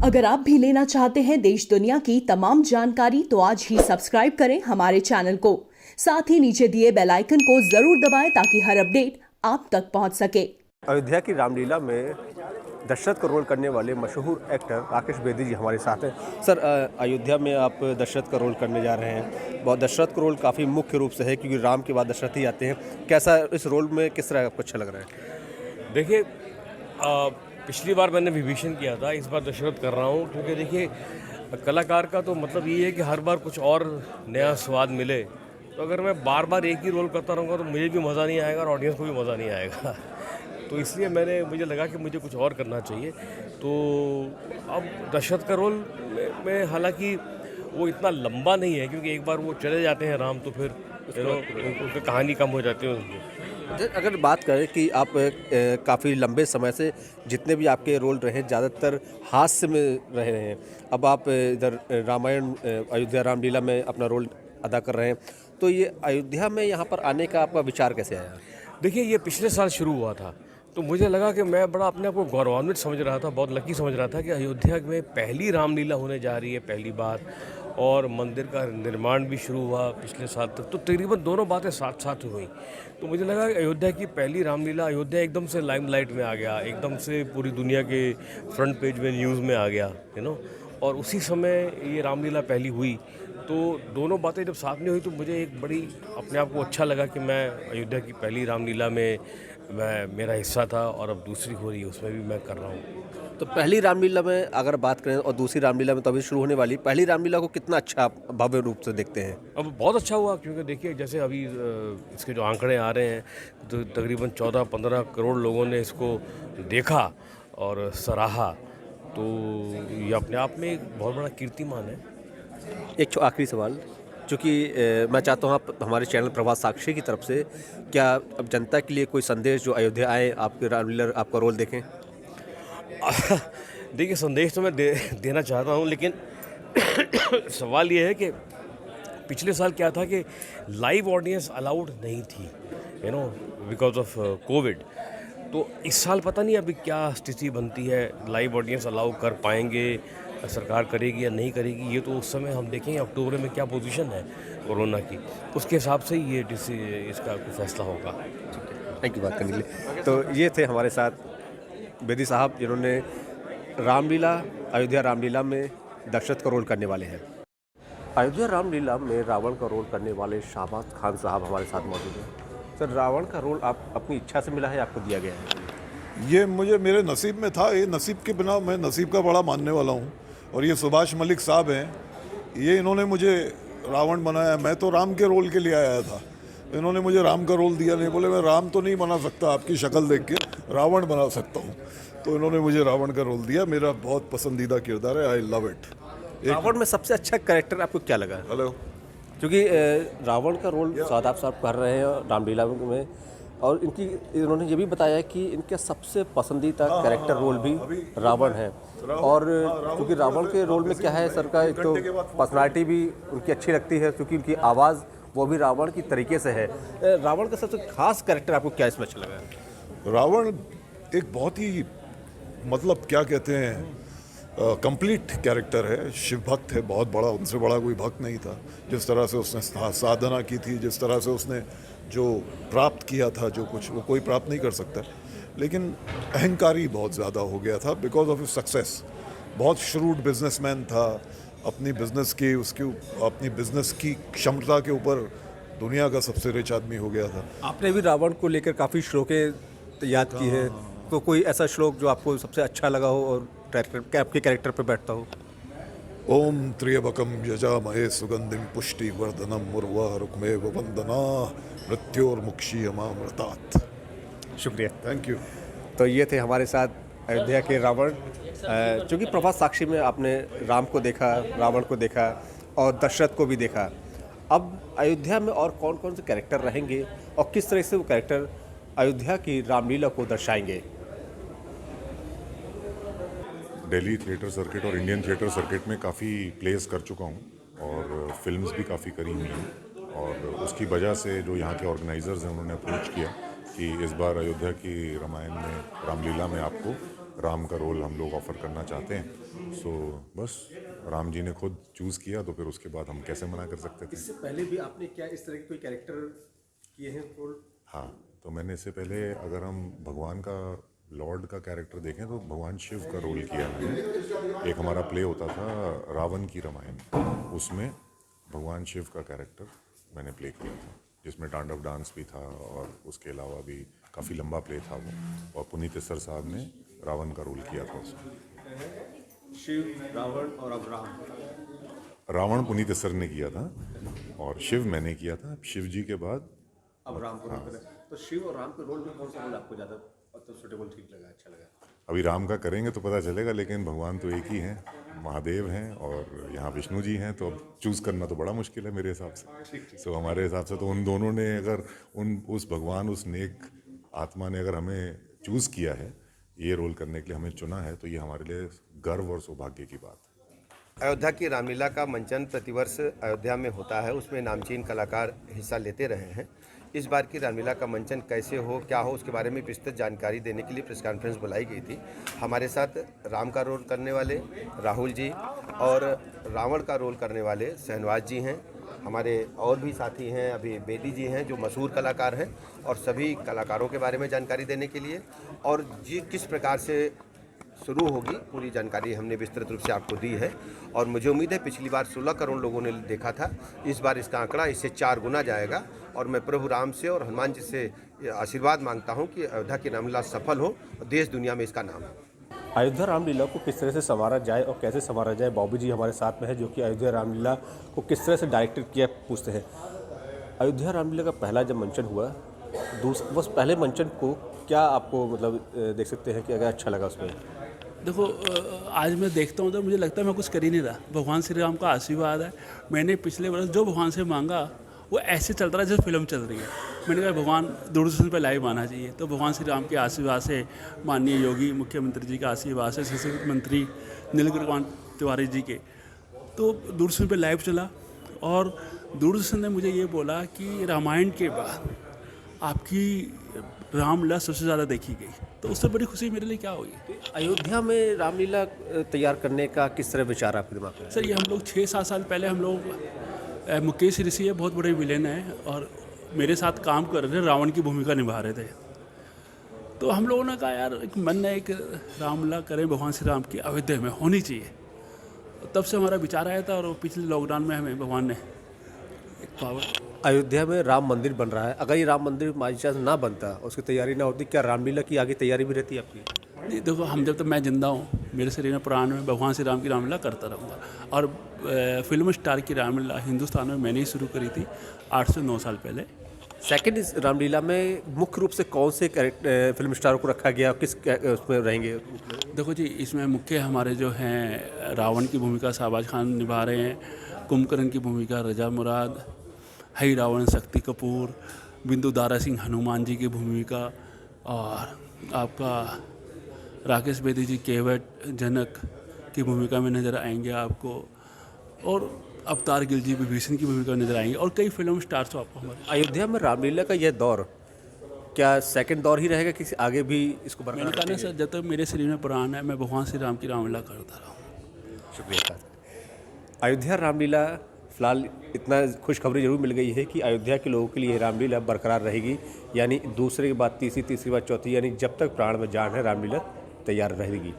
अगर आप भी लेना चाहते हैं देश दुनिया की तमाम जानकारी तो आज ही सब्सक्राइब करें हमारे चैनल को। साथ ही नीचे दिए बेल आइकन को जरूर दबाएं ताकि हर अपडेट आप तक पहुंच सके। अयोध्या की रामलीला में दशरथ का रोल करने वाले मशहूर एक्टर राकेश बेदी जी हमारे साथ हैं। सर, अयोध्या में आप दशरथ का रोल करने जा रहे हैं। बहुत दशरथ का रोल काफ़ी मुख्य रूप से है क्योंकि राम के बाद दशरथ ही आते हैं। कैसा इस रोल में किस तरह आपको अच्छा लग रहा है? देखिए, पिछली बार मैंने विभीषण किया था, इस बार दशरथ कर रहा हूँ क्योंकि देखिए कलाकार का तो मतलब ये है कि हर बार कुछ और नया स्वाद मिले। तो अगर मैं बार बार एक ही रोल करता रहूँगा तो मुझे भी मज़ा नहीं आएगा और ऑडियंस को भी मज़ा नहीं आएगा। तो इसलिए मुझे लगा कि मुझे कुछ और करना चाहिए। तो अब दशरथ का रोल में हालांकि वो इतना लंबा नहीं है क्योंकि एक बार वो चले जाते हैं राम तो फिर उनकी कहानी कम हो जाती है उनकी। अगर बात करें कि आप काफ़ी लंबे समय से जितने भी आपके रोल रहे ज़्यादातर हास्य में रहे हैं, अब आप इधर रामायण अयोध्या रामलीला में अपना रोल अदा कर रहे हैं, तो ये अयोध्या में यहाँ पर आने का आपका विचार कैसे आया? देखिए, ये पिछले साल शुरू हुआ था तो मुझे लगा कि मैं बड़ा अपने आप को गौरवान्वित समझ रहा था, बहुत लकी समझ रहा था कि अयोध्या में पहली रामलीला होने जा रही है पहली बार, और मंदिर का निर्माण भी शुरू हुआ पिछले साल तक। तो तकरीबन दोनों बातें साथ साथ हुई। तो मुझे लगा कि अयोध्या की पहली रामलीला, अयोध्या एकदम से लाइमलाइट में आ गया, एकदम से पूरी दुनिया के फ्रंट पेज में न्यूज़ में आ गया, और उसी समय ये रामलीला पहली हुई। तो दोनों बातें जब साथ में हुई तो मुझे एक बड़ी अपने आप को अच्छा लगा कि मैं अयोध्या की पहली रामलीला में मेरा हिस्सा था और अब दूसरी हो रही है उसमें भी मैं कर रहा हूँ। तो पहली रामलीला में अगर बात करें और दूसरी रामलीला में तो अभी शुरू होने वाली, पहली रामलीला को कितना अच्छा आप भव्य रूप से देखते हैं? अब बहुत अच्छा हुआ क्योंकि देखिए जैसे अभी इसके जो आंकड़े आ रहे हैं तो तकरीबन 14-15 करोड़ लोगों ने इसको देखा और सराहा। तो ये अपने आप में एक बहुत बड़ा कीर्तिमान है। एक आखिरी सवाल, चूँकि मैं चाहता हूँ आप हमारे चैनल प्रभात साक्षी की तरफ से क्या अब जनता के लिए कोई संदेश जो अयोध्या आए आपके रामलीला आपका रोल देखें? देखिए, संदेश तो मैं देना चाहता हूँ, लेकिन सवाल ये है कि पिछले साल क्या था कि लाइव ऑडियंस अलाउड नहीं थी, बिकॉज ऑफ कोविड। तो इस साल पता नहीं अभी क्या स्थिति बनती है, लाइव ऑडियंस अलाउ कर पाएंगे, सरकार करेगी या नहीं करेगी, ये तो उस समय हम देखेंगे अक्टूबर में क्या पोजीशन है कोरोना की, उसके हिसाब से ही इसका फैसला होगा। थैंक यू बात करने के लिए। तो ये थे हमारे साथ बेदी साहब जिन्होंने अयोध्या रामलीला में दशरथ का रोल करने वाले हैं। अयोध्या रामलीला में रावण का रोल करने वाले शाहबाज खान साहब हमारे साथ मौजूद हैं। सर, रावण का रोल आप अपनी इच्छा से मिला है, आपको दिया गया है? ये मुझे मेरे नसीब में था। ये नसीब के बिना, मैं नसीब का बड़ा मानने वाला हूँ। और ये सुभाष मलिक साहब हैं, ये इन्होंने मुझे रावण बनाया। मैं तो राम के रोल के लिए आया था, इन्होंने मुझे राम का रोल दिया। नहीं बोले मैं राम तो नहीं बना सकता, आपकी शक्ल देख के रावण बना सकता हूँ, तो इन्होंने मुझे रावण का रोल दिया। मेरा बहुत पसंदीदा किरदार है, आई लव इट। रावण में सबसे अच्छा कैरेक्टर आपको क्या लगा? हेलो, क्योंकि रावण का रोल शादाब साहब कर रहे हैं रामलीला में, और इन्होंने ये भी बताया कि इनका सबसे पसंदीदा कैरेक्टर रोल भी रावण है। और क्योंकि रावण के रोल में क्या है सर का, एक तो पर्सनालिटी भी उनकी अच्छी लगती है क्योंकि उनकी आवाज़ वो भी रावण की तरीके से है। रावण का सबसे खास कैरेक्टर आपको क्या इसमें अच्छा लगा? रावण एक बहुत ही मतलब क्या कहते हैं, कंप्लीट कैरेक्टर है। शिव भक्त है बहुत बड़ा, उनसे बड़ा कोई भक्त नहीं था। जिस तरह से उसने साधना की थी, जिस तरह से उसने जो प्राप्त किया था, जो कुछ वो कोई प्राप्त नहीं कर सकता, लेकिन अहंकारी बहुत ज़्यादा हो गया था बिकॉज ऑफ हिज सक्सेस। बहुत श्रूड बिजनेसमैन था, अपनी बिजनेस की क्षमता के ऊपर दुनिया का सबसे रिच आदमी हो गया था। आपने भी रावण को लेकर काफ़ी श्लोकें याद की है, तो कोई ऐसा श्लोक जो आपको सबसे अच्छा लगा हो और आपके कैरेक्टर पे बैठता हो? ओम त्र्यंबकम यजामहे सुगंधिम पुष्टि वर्धनम उर्वारुकमेव वंदना मृत्योर्मुक्षीयमामृतात्। शुक्रिया, थैंक यू। तो ये थे हमारे साथ अयोध्या के रावण। चूँकि प्रभात साक्षी में आपने राम को देखा, रावण को देखा और दशरथ को भी देखा, अब अयोध्या में और कौन कौन से कैरेक्टर रहेंगे और किस तरह से वो कैरेक्टर अयोध्या की रामलीला को दर्शाएंगे? दिल्ली थिएटर सर्किट और इंडियन थिएटर सर्किट में काफ़ी प्लेस कर चुका हूँ और फिल्म्स भी काफ़ी करी हुई हैं, और उसकी वजह से जो यहाँ के ऑर्गेनाइजर्स हैं उन्होंने अप्रोच किया कि इस बार अयोध्या की रामायण में रामलीला में आपको राम का रोल हम लोग ऑफ़र करना चाहते हैं। सो बस राम जी ने खुद चूज़ किया, तो फिर उसके बाद हम कैसे मना कर सकते थे। इससे पहले भी आपने क्या इस तरह के कोई कैरेक्टर किए हैं रोल? हाँ, तो मैंने इससे पहले अगर हम भगवान का लॉर्ड का कैरेक्टर देखें तो भगवान शिव का रोल किया मैंने। एक हमारा प्ले होता था रावण की रामायण, उसमें भगवान शिव का कैरेक्टर मैंने प्ले किया था, जिसमें तांडव डांस भी था और उसके अलावा भी काफ़ी लंबा प्ले था वो। और पुनीत इस्सर साहब ने रावण का रोल किया था उसमें। शिव, रावण और अब राम। रावण पुनीत इस्सर ने किया था और शिव मैंने किया था। शिव जी के बाद अब राम को रोल करें तो शिव और राम के रोल में कौन सा रोल आपको ज़्यादा सुटेबल ठीक लगा, अच्छा लगा? अभी राम का करेंगे तो पता चलेगा, लेकिन भगवान तो एक ही हैं, महादेव हैं और यहाँ विष्णु जी हैं, तो अब चूज़ करना तो बड़ा मुश्किल है मेरे हिसाब से। सो हमारे हिसाब से तो उन दोनों ने अगर उस भगवान, उस नेक आत्मा ने अगर हमें चूज़ किया है, ये रोल करने के लिए हमें चुना है, तो ये हमारे लिए गर्व और सौभाग्य की बात है। अयोध्या की रामलीला का मंचन प्रतिवर्ष अयोध्या में होता है, उसमें नामचीन कलाकार हिस्सा लेते रहे हैं। इस बार की रामलीला का मंचन कैसे हो, क्या हो, उसके बारे में विस्तृत जानकारी देने के लिए प्रेस कॉन्फ्रेंस बुलाई गई थी। हमारे साथ राम का रोल करने वाले राहुल जी और रावण का रोल करने वाले शहनवाज जी हैं। हमारे और भी साथी हैं, अभी बेदी जी हैं जो मशहूर कलाकार हैं, और सभी कलाकारों के बारे में जानकारी देने के लिए और जी किस प्रकार से शुरू होगी पूरी जानकारी हमने विस्तृत रूप से आपको दी है। और मुझे उम्मीद है पिछली बार 16 करोड़ लोगों ने देखा था, इस बार इसका आंकड़ा इससे 4 गुना जाएगा। और मैं प्रभु राम से और हनुमान जी से आशीर्वाद मांगता हूं कि अयोध्या की रामलीला सफल हो और देश दुनिया में इसका नाम हो। अयोध्या रामलीला को किस तरह से संवारा जाए और कैसे संवारा जाए, बॉबी जी हमारे साथ में है जो कि अयोध्या रामलीला को किस तरह से डायरेक्ट किया पूछते हैं। अयोध्या रामलीला का पहला जब मंचन हुआ, बस पहले मंचन को क्या आपको मतलब देख सकते हैं कि अगर अच्छा लगा उसमें? देखो, आज मैं देखता हूँ तो मुझे लगता है मैं कुछ कर ही नहीं रहा। भगवान श्री राम का आशीर्वाद है। मैंने पिछले वर्ष जो भगवान से मांगा वो ऐसे चल रहा है जैसे फिल्म चल रही है। मैंने कहा भगवान दूरदर्शन पर लाइव आना चाहिए, तो भगवान श्री राम के आशीर्वाद से, माननीय योगी मुख्यमंत्री जी का आशीर्वाद से, संस्कृति मंत्री नीलकंठ तिवारी जी के, तो दूरदर्शन पर लाइव चला। और दूरदर्शन ने मुझे ये बोला कि रामायण के बाद आपकी रामलीला सबसे ज़्यादा देखी गई, तो उससे बड़ी खुशी मेरे लिए क्या होगी। अयोध्या में रामलीला तैयार करने का किस तरह विचार आपके दिमाग में? सर, ये हम लोग 6-7 साल पहले हम लोग मुकेश ऋषि है, बहुत बड़े विलेन हैं और मेरे साथ काम कर रहे थे, रावण की भूमिका निभा रहे थे। तो हम लोगों ने कहा यार एक मन है, एक रामलीला करें भगवान श्री राम की, अयोध्या में होनी चाहिए। तब से हमारा विचार आया था और पिछले लॉकडाउन में हमें भगवान ने एक पावर। अयोध्या में राम मंदिर बन रहा है, अगर ये राम मंदिर बाई चांस ना बनता, उसकी तैयारी ना होती, क्या रामलीला की आगे तैयारी भी रहती है आपकी? नहीं, देखो, हम जब तक मैं जिंदा हूँ, मेरे शरीर में प्राण में, भगवान श्री राम की रामलीला करता रहूँगा। और फिल्म स्टार की रामलीला हिंदुस्तान में मैंने ही शुरू करी थी 8 से 9 साल पहले। सेकंड इस रामलीला में मुख्य रूप से कौन से फिल्म स्टार को रखा गया, किस उसमें रहेंगे? देखो जी, इसमें मुख्य हमारे जो हैं रावण की भूमिका शाहबाज खान निभा रहे हैं, कुंभकर्ण की भूमिका रजा मुराद, हई रावण शक्ति कपूर, बिंदु दारा सिंह हनुमान जी की भूमिका, और आपका राकेश बेदी जी केवट जनक की भूमिका में नज़र आएंगे आपको, और अवतार गिल जी विभीषण की भूमिका नजर आएंगे, और कई फिल्म स्टार्स आपको हमारे। अयोध्या में रामलीला का यह दौर क्या सेकंड दौर ही रहेगा, किसी आगे भी इसको मैंने बरकरार कहा ना रखेंगे? सर, जब तक मेरे शरीर में प्राण है मैं भगवान श्री राम की रामलीला करता रहूँ। शुक्रिया सर। अयोध्या रामलीला फिलहाल इतना खुशखबरी जरूर मिल गई है कि अयोध्या के लोगों के लिए रामलीला बरकरार रहेगी, यानी दूसरे के बाद तीसरी, तीसरी के बाद चौथी, यानी जब तक प्राण में जान है रामलीला तैयार रहेगी।